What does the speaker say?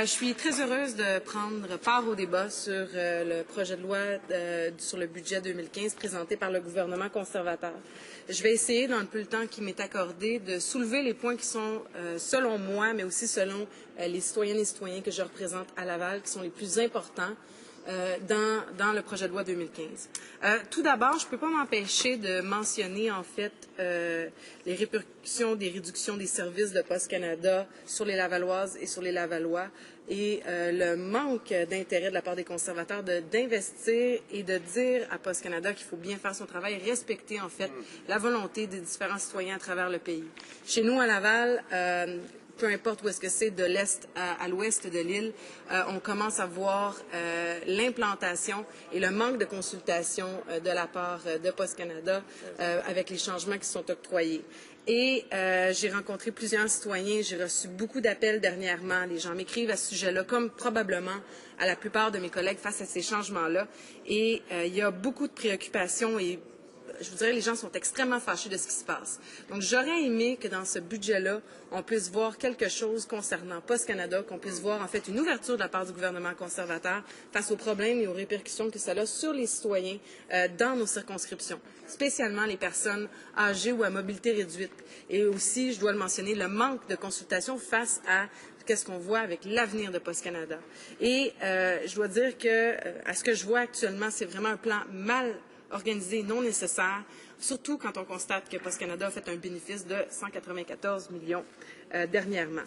Je suis très heureuse de prendre part au débat sur le projet de loi sur le budget 2015 présenté par le gouvernement conservateur. Je vais essayer, dans le peu de temps qui m'est accordé, de soulever les points qui sont, selon moi, mais aussi selon les citoyennes et citoyens que je représente à Laval, qui sont les plus importants dans le projet de loi 2015. Tout d'abord, je ne peux pas m'empêcher de mentionner, en fait, les répercussions des réductions des services de Poste Canada sur les Lavalloises et sur les Lavallois et le manque d'intérêt de la part des conservateurs d'investir et de dire à Poste Canada qu'il faut bien faire son travail et respecter, en fait, la volonté des différents citoyens à travers le pays. Chez nous, à Laval, peu importe où est-ce que c'est, de l'est à l'ouest de l'île, on commence à voir l'implantation et le manque de consultation de la part de Poste Canada avec les changements qui sont octroyés. Et j'ai rencontré plusieurs citoyens, j'ai reçu beaucoup d'appels dernièrement. Les gens m'écrivent à ce sujet-là, comme probablement à la plupart de mes collègues face à ces changements-là. Et il y a beaucoup de préoccupations et je vous dirais, les gens sont extrêmement fâchés de ce qui se passe. Donc, j'aurais aimé que dans ce budget-là, on puisse voir quelque chose concernant Poste Canada, qu'on puisse voir, en fait, une ouverture de la part du gouvernement conservateur face aux problèmes et aux répercussions que cela a sur les citoyens dans nos circonscriptions, spécialement les personnes âgées ou à mobilité réduite. Et aussi, je dois le mentionner, le manque de consultation face à qu'est-ce qu'on voit avec l'avenir de Poste Canada. Et je dois dire que, à ce que je vois actuellement, c'est vraiment un plan mal organisé, non nécessaire, surtout quand on constate que Poste Canada a fait un bénéfice de 194 millions dernièrement.